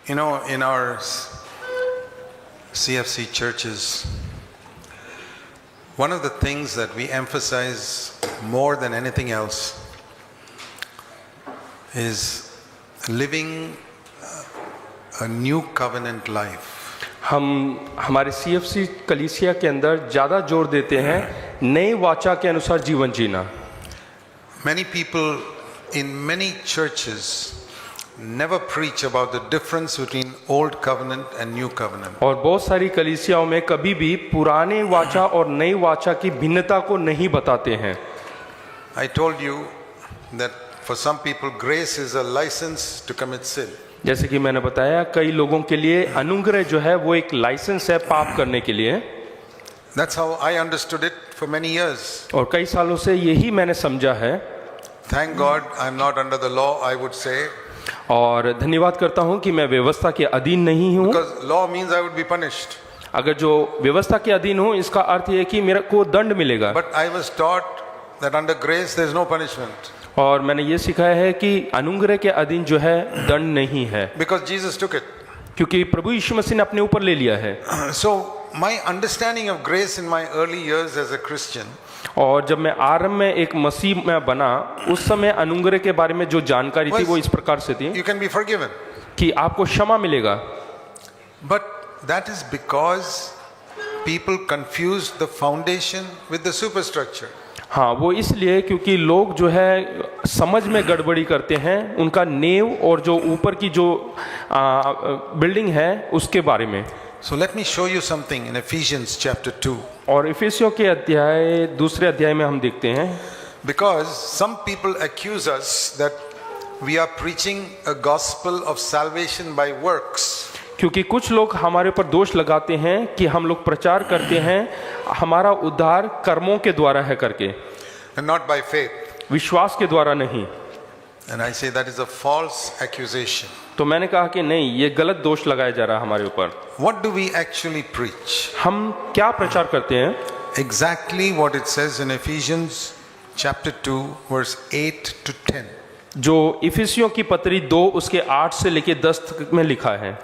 You know, in our CFC churches, one of the things that we emphasize more than anything else is living a new covenant life. हम हमारे CFC कलीसिया के अंदर ज़्यादा जोर देते हैं नई वाचा के अनुसार जीवन जीना. Many people in many churches never preach about the difference between old covenant and new covenant. और बहुत सारी कलीसियाओं में कभी भी पुराने वाचा और नई वाचा की भिन्नता को नहीं बताते हैं. I told you that for some people grace is a license to commit sin. जैसे कि मैंने बताया कई लोगों के लिए अनुग्रह जो है वो एक लाइसेंस है पाप करने के लिए. That's how I understood it for many years. और कई सालों से यही मैंने समझा है. Thank God I'm not under the law, I would say. और धन्यवाद करता हूँ कि मैं व्यवस्था के अधीन नहीं हूँ. Because law means I would be punished. अगर जो व्यवस्था के अधीन हूँ इसका अर्थ ये कि मेरे को दंड मिलेगा. But I was taught that under grace there is no punishment. और मैंने ये सिखाया है कि अनुग्रह के अधीन जो है दंड नहीं है. Because Jesus took it. क्योंकि प्रभु यीशु मसीह ने अपने ऊपर ले लिया है. So my understanding of grace in my early years as a Christian, और जब मैं आरंभ में एक मसीह में बना उस समय अनुग्रह के बारे में जो जानकारी थी वो इस प्रकार से थी you can be forgiven. कि आपको क्षमा मिलेगा. But that is because people confused the foundation with the superstructure. हाँ, वो इसलिए क्योंकि लोग जो है समझ में गड़बड़ी करते हैं उनका नींव और जो ऊपर की जो बिल्डिंग है उसके बारे में. So let me show you something in Ephesians chapter 2. और इफिसियों के अध्याय दूसरे अध्याय में हम देखते हैं. Because some people accuse us that we are preaching a gospel of salvation by works. क्योंकि कुछ लोग हमारे ऊपर दोष लगाते हैं कि हम लोग प्रचार करते हैं हमारा उद्धार कर्मों के द्वारा है करके, And not by faith. विश्वास के द्वारा नहीं. And I say that is a false accusation. तो मैंने कहा कि नहीं, ये गलत दोष लगाया जा रहा है हमारे ऊपर. What do we actually preach? हम क्या प्रचार करते हैं? Exactly what it says in Ephesians chapter 2 verse 8 to 10. जो इफिसियों की पत्री 2 उसके 8 से लेके 10 तक में लिखा है.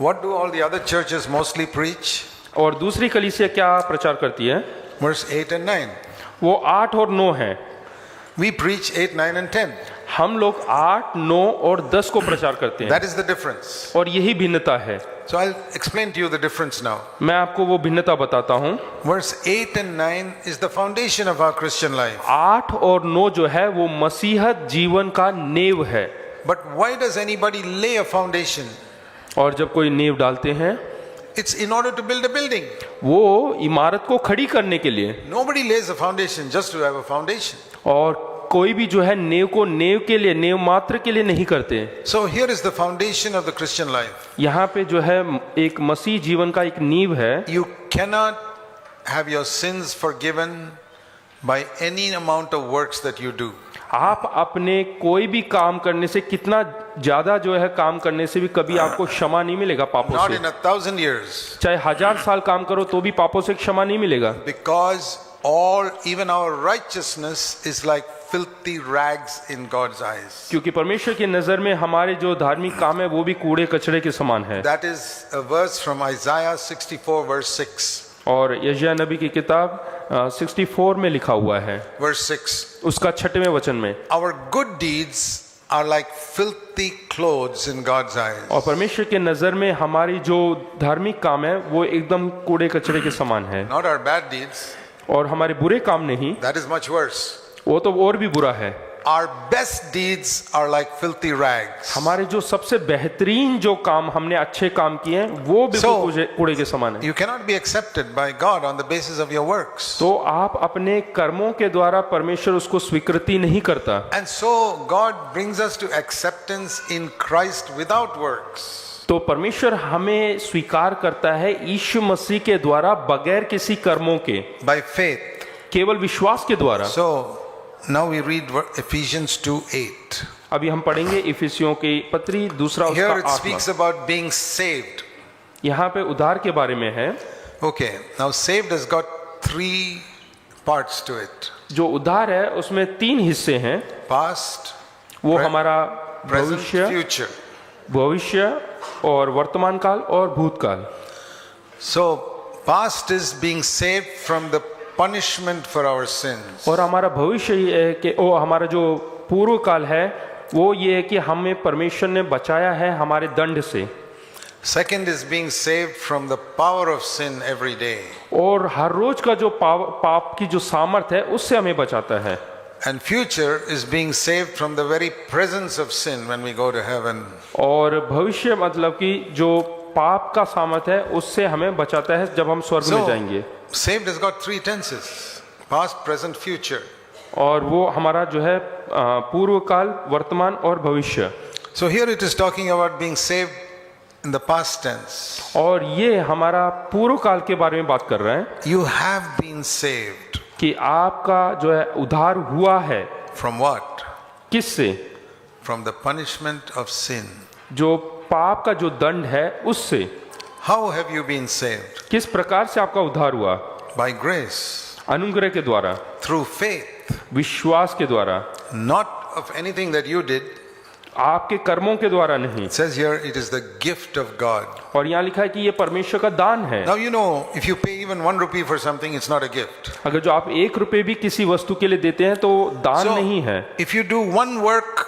What do all the other churches mostly preach? और दूसरी कलीसिया क्या प्रचार करती है? Verse 8 and 9. वो 8 और 9 है. We preach 8, 9 and 10. हम लोग 8, 9 और 10 को प्रचार करते हैं. That is the difference. और यही भिन्नता है. So I'll explain to you the difference now. मैं आपको वो भिन्नता बताता हूँ. Verse 8 and 9 is the foundation of our Christian life. 8 और 9 जो है वो मसीहत जीवन का नींव है. But why does anybody lay a foundation? और जब कोई नींव डालते हैं It's in order to build a building. वो इमारत को खड़ी करने के लिए. Nobody lays a foundation just to have a foundation. और कोई भी जो है नींव को नींव के लिए, नींव मात्र के लिए नहीं करते. So here is the foundation of the Christian life. यहाँ पे जो है एक मसीह जीवन का एक नींव है. You cannot have your sins forgiven by any amount of works that you do. आप अपने कोई भी काम करने से, कितना ज्यादा जो है काम करने से भी कभी आपको क्षमा नहीं मिलेगा पापों Not से. in 1,000 years. चाहे 1000 साल काम करो तो भी पापों से क्षमा नहीं मिलेगा. Because all, even our righteousness is like filthy rags in God's eyes. क्योंकि परमेश्वर की नजर में हमारे जो धार्मिक काम है वो भी कूड़े कचरे के समान है. That is a verse from Isaiah 64 verse 6. और यशायाह नबी की किताब 64 में लिखा हुआ है, Verse 6. उसका 6वें वचन में. Our good deeds are like filthy clothes in God's eyes. और परमेश्वर के नजर में हमारी जो धार्मिक काम है वो एकदम कूड़े कचरे के समान है. Not our bad deeds. और हमारे बुरे काम नहीं, That is much worse. वो तो और भी बुरा है. Our best deeds are like filthy rags. हमारे जो सबसे बेहतरीन जो काम हमने अच्छे काम किए हैं वो बिल्कुल कूड़े के समान है. You cannot be accepted by God on the basis of your works. तो आप अपने कर्मों के द्वारा परमेश्वर उसको स्वीकृति नहीं करता. And so God brings us to acceptance in Christ without works. तो परमेश्वर हमें स्वीकार करता है यीशु मसीह के द्वारा बगैर किसी कर्मों के, By faith. केवल विश्वास के द्वारा. So now we read Ephesians 2:8. अभी हम पढ़ेंगे इफिसियों की पत्री दूसरा Here it उसका speaks 8वां. about being saved. यहाँ पे उद्धार के बारे में है. Okay, now saved has got 3 parts to it. जो उद्धार है उसमें 3 हिस्से हैं. Past, वो Pre- हमारा present, भविष्य future. भविष्य और वर्तमान काल और भूतकाल। So, past is being saved from the punishment for our sins. और हमारा भविष्य ये है कि हमारा जो पूर्व काल है वो ये है कि हमें परमेश्वर ने बचाया है हमारे दंड से। Second is being saved from the power of sin every day. और हर रोज का जो पाप की जो सामर्थ है उससे हमें बचाता है। And future is being saved from the very presence of sin when we go to heaven. और भविष्य मतलब कि जो पाप का सामर्थ है उससे हमें बचाता है जब हम स्वर्ग में जाएंगे। Saved has got three tenses: past, present, future. और वो हमारा जो है पूर्व काल, वर्तमान और भविष्य। So here it is talking about being saved in the past tense. और ये हमारा पूर्व काल के बारे में बात कर रहे हैं You have been saved. कि आपका जो है उद्धार हुआ है। From what? किससे? From the punishment of sin. जो पाप का जो दंड है उससे। How have you been saved? किस प्रकार से आपका उद्धार हुआ? By grace. अनुग्रह के द्वारा, Through faith. विश्वास के द्वारा, Not of anything that you did. आपके कर्मों के द्वारा नहीं। It says here it is the gift of God. और यहाँ लिखा है कि ये परमेश्वर का दान है। Now you know, if you pay even 1 rupee for something, it's not a gift. अगर जो आप 1 रुपए भी किसी वस्तु के लिए देते हैं तो दान So, नहीं है। if you do one work,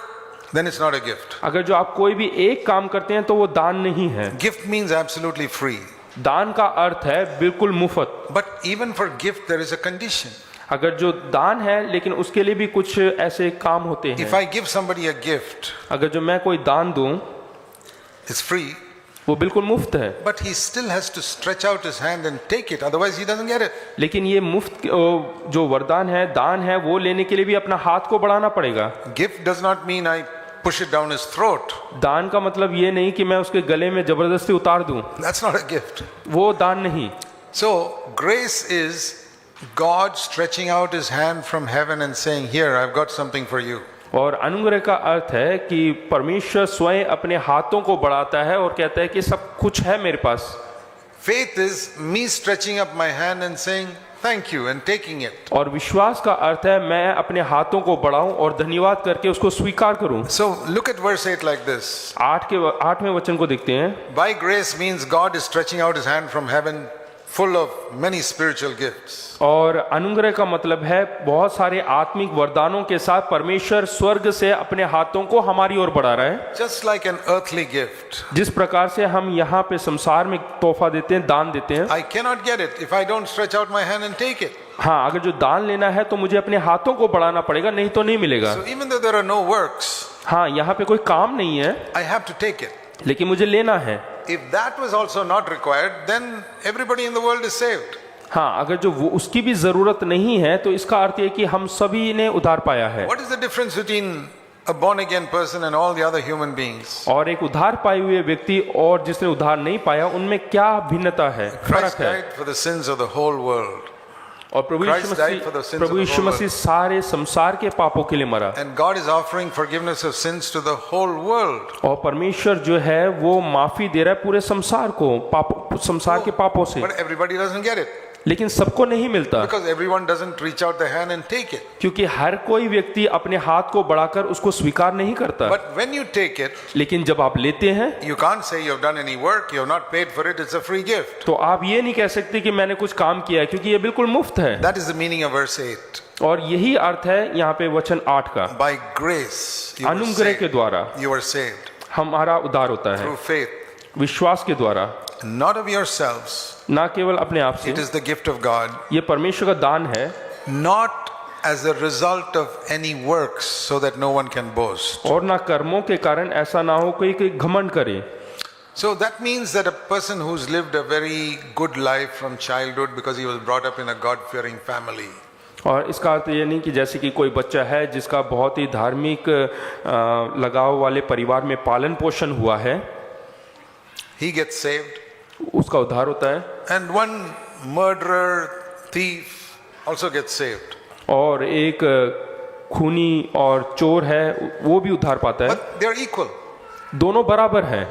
then it's not a gift. अगर जो आप कोई भी एक काम करते हैं तो वो दान नहीं है। Gift means absolutely free. दान का अर्थ है बिल्कुल मुफ्त। But even for gift, there is a condition. अगर जो दान है लेकिन उसके लिए भी कुछ ऐसे काम होते If हैं। I give somebody a gift, अगर जो मैं कोई दान दूं it's free, वो बिल्कुल मुफ्त है, but he still has to stretch out his hand and take it, otherwise he doesn't get it. लेकिन ये मुफ्त जो वरदान है, दान है, वो लेने के लिए भी अपना हाथ को बढ़ाना पड़ेगा। Gift does not mean I push it down his throat. दान का मतलब ये नहीं कि मैं उसके गले में जबरदस्ती उतार दूं, That's not a gift. वो दान नहीं। So, grace is God stretching out his hand from heaven and saying, Here, I've got something for you. और अनुग्रह का अर्थ है कि परमेश्वर स्वयं अपने हाथों को बढ़ाता है और कहता है कि सब कुछ है मेरे पास। Faith is me stretching up my hand and saying, Thank you, and taking it. और विश्वास का अर्थ है मैं अपने हाथों को बढ़ाऊं और धन्यवाद करके उसको स्वीकार करूं। So, look at verse 8 like this. 8वें वचन को देखते हैं। By grace means God is stretching out his hand from heaven, full of many spiritual gifts. और अनुग्रह का मतलब है बहुत सारे आत्मिक वरदानों के साथ परमेश्वर स्वर्ग से अपने हाथों को हमारी ओर बढ़ा रहा है। Just like an earthly gift. जिस प्रकार से हम यहाँ पे संसार में तोहफा देते हैं, दान देते हैं। I cannot get it if I don't stretch out my hand and take it. हाँ, अगर जो दान लेना है तो मुझे अपने हाथों को बढ़ाना पड़ेगा, नहीं तो नहीं मिलेगा। So even though there are no works, हाँ, यहाँ पे कोई काम नहीं है I have to take it. लेकिन मुझे लेना है। If that was also not required, then everybody in the world is saved. हाँ, अगर जो वो उसकी भी जरूरत नहीं है तो इसका अर्थ है कि हम सभी ने उद्धार पाया है। What is the difference between a born again person and all the other human beings? और एक उद्धार पाए हुए व्यक्ति और जिसने उद्धार नहीं पाया उनमें क्या भिन्नता है, Christ फर्क है। died for the sins of the whole world. और प्रभु Christ died for the sins of the Yeshu whole मसीह सारे संसार के पापों के लिए मरा। And God is offering forgiveness of sins to the whole world. और परमेश्वर जो है वो माफी दे रहा है पूरे संसार को, संसार के पापों से। But everybody doesn't get it. लेकिन सबको नहीं मिलता, Because everyone doesn't reach out their hand and take it. क्योंकि हर कोई व्यक्ति अपने हाथ को बढ़ाकर उसको स्वीकार नहीं करता। But when you take it, लेकिन जब आप लेते हैं you can't say you have done any work, you have not paid for it, it's a free gift. तो आप ये नहीं कह सकते कि मैंने कुछ काम किया है, क्योंकि ये बिल्कुल मुफ्त है। That is the meaning of verse 8. और यही अर्थ है यहाँ पे वचन 8 का। By grace, you were अनुग्रह के saved. द्वारा You were saved हमारा उद्धार होता है, through faith, विश्वास के द्वारा, not of yourselves. ना केवल अपने आप से। It is the gift of God, ये परमेश्वर का दान है, not as a result of any works, so that no one can boast. और ना कर्मों के कारण ऐसा ना हो कोई घमंड करे। So that means that a person who's lived a very good life from childhood because he was brought up in a God-fearing family, और इसका अर्थ ये नहीं कि जैसे कि कोई बच्चा है जिसका बहुत ही धार्मिक लगाव वाले परिवार में पालन पोषण हुआ है, he gets saved. उसका उद्धार होता है। And one murderer, thief also gets saved. और एक खूनी और चोर है वो भी उद्धार पाता है। But they are equal. दोनों बराबर हैं।